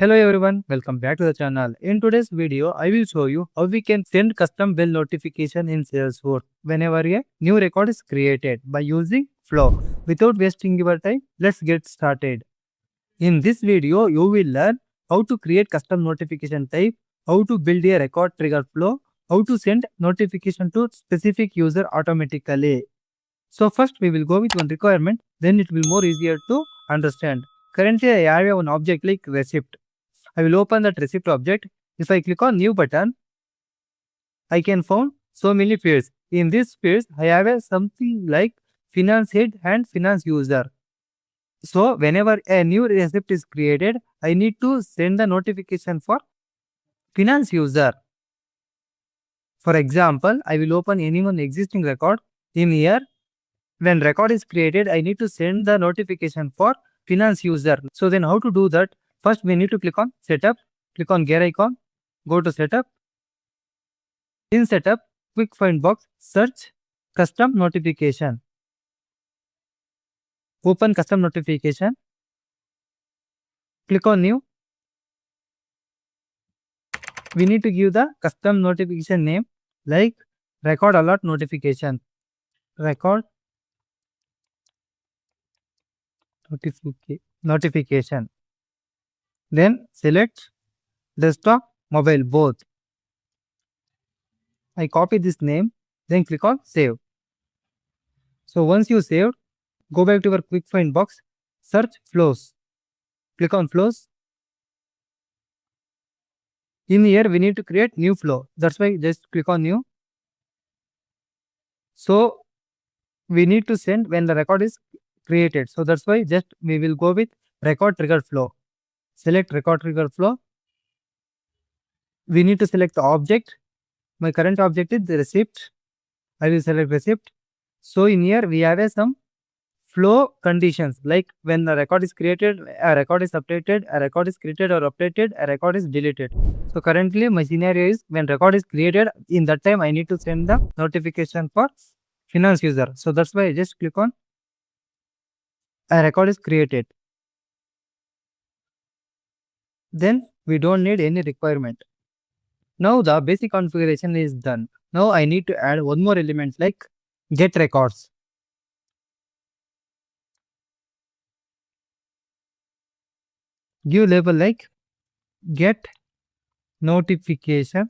Hello everyone, welcome back to the channel. In today's video, I will show you how we can send custom bill notification in Salesforce whenever a new record is created by using Flow. Without wasting your time, let's get started. In this video, you will learn how to create custom notification type, how to build a record trigger flow, how to send notification to specific user automatically. So first we will go with one requirement, then it will more easier to understand. Currently I have one object like receipt. I will open that receipt object. If I click on new button, I can find so many fields. In these fields, I have something like finance head and finance user. So whenever a new receipt is created, I need to send the notification for finance user. For example, I will open any one existing record. In here, when record is created, I need to send the notification for finance user. So then how to do that? First, we need to click on setup, click on gear icon, go to setup. In setup, quick find box, search custom notification. Open custom notification. Click on new. We need to give the custom notification name like record alert notification. Record notification. Then select desktop, mobile both. I copy this name, then click on save. So once you saved, go back to your quick find box, search flows. Click on flows. In here, we need to create new flow. That's why just click on new. So we need to send when the record is created. So that's why just we will go with record trigger flow. Select record trigger flow. We need to select the object. My current object is the receipt. I will select receipt. So in here we have some flow conditions like when the record is created, a record is updated, a record is created or updated, a record is deleted. So currently my scenario is when record is created, in that time I need to send the notification for finance user. So that's why I just click on a record is created. Then we don't need any requirement. Now the basic configuration is done. Now I need to add one more element like get records. Give label like get notification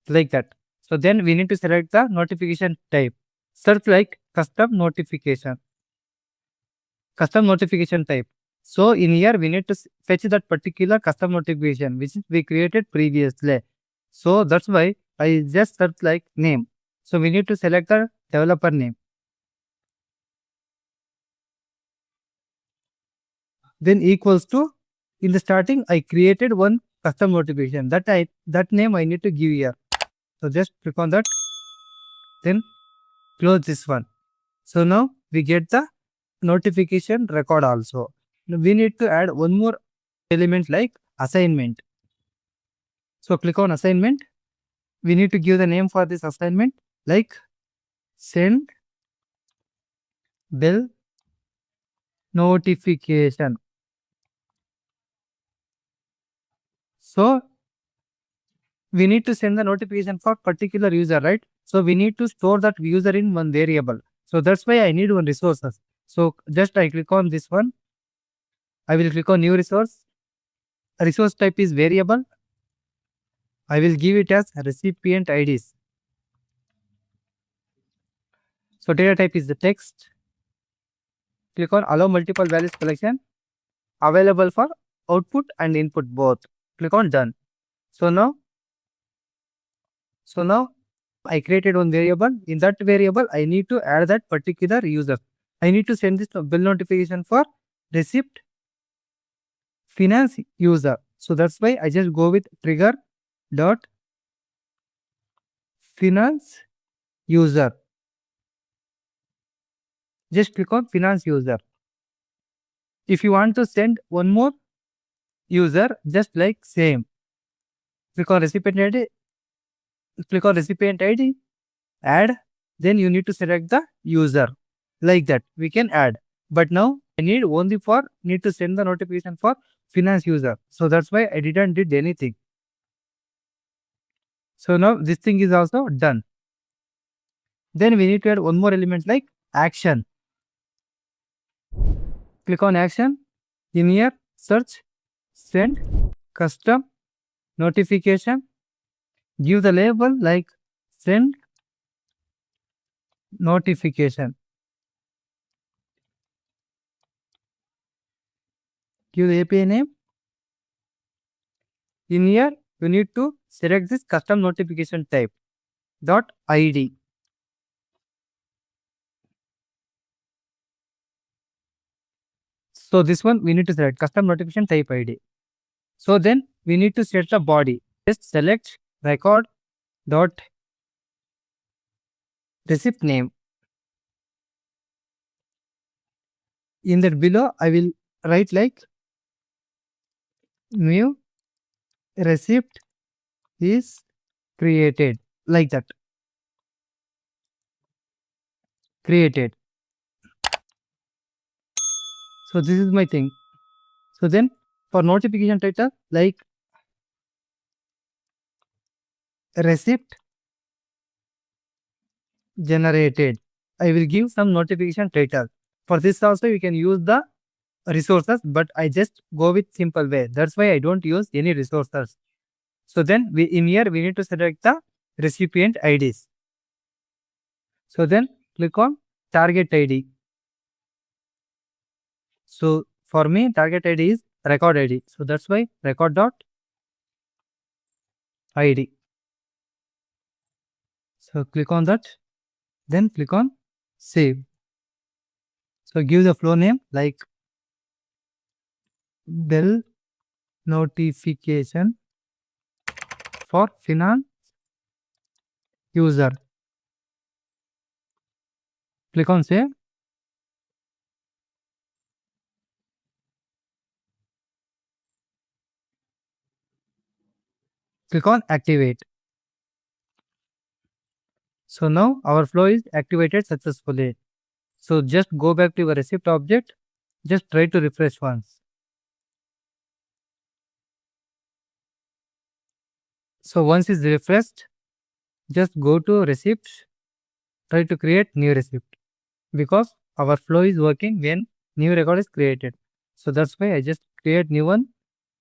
like that. So then we need to select the notification type. Search like custom notification type. So in here we need to fetch that particular custom notification which we created previously. So that's why I just search like name. So we need to select the developer name. Then equals to, in the starting I created one custom notification that name I need to give here. So just click on that, then close this one. So now we get the notification record also. Now we need to add one more element like assignment. So click on assignment. We need to give the name for this assignment like send bill notification. So we need to send the notification for particular user, right? So we need to store that user in one variable. So that's why I need one resources. So just I click on this one. I will click on new resource. Resource type is variable. I will give it as recipient IDs. So data type is the text. Click on allow multiple values collection. Available for output and input both. Click on done. So now I created one variable. In that variable, I need to add that particular user. I need to send this bill notification for receipt finance user. So that's why I just go with trigger dot finance user. Just click on finance user. If you want to send one more user, just like same. Click on recipient ID. Click on recipient ID. Add. Then you need to select the user. Like that we can add. But now I need to send the notification for finance user. So that's why I didn't did anything. So now this thing is also done. Then we need to add one more element like action. Click on action. In here, search, send, custom, notification. Give the label like send notification. Give the API name. In here, you need to select this custom notification type dot ID. So this one we need to select custom notification type ID. So then we need to set the body. Just select record dot receipt name. In that below, I will write like new receipt is created, like that. Created. So this is my thing. So then for notification title, like receipt generated, I will give some notification title. For this also you can use the resources, but I just go with simple way. That's why I don't use any resources. So then in here we need to select the recipient IDs. So then click on target ID. So for me target ID is record ID. So that's why record dot ID. So click on that. Then click on save. So give the flow name like bell notification for finance user. Click on save. Click on activate. So now our flow is activated successfully. So just go back to your receipt object. Just try to refresh once. So once it's refreshed, just go to receipts. Try to create new receipt because our flow is working when new record is created. So that's why I just create new one.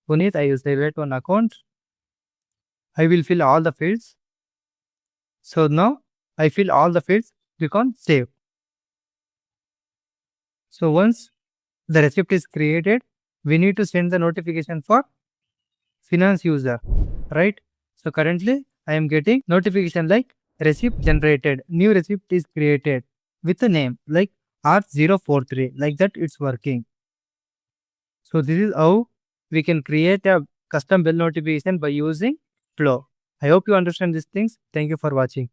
Puneet, I will select one account. I will fill all the fields. So now I fill all the fields. Click on save. So once the receipt is created, we need to send the notification for finance user, right? So currently I am getting notification like receipt generated, new receipt is created with a name like R043, like that it's working. So this is how we can create a custom bell notification by using Flow. I hope you understand these things. Thank you for watching.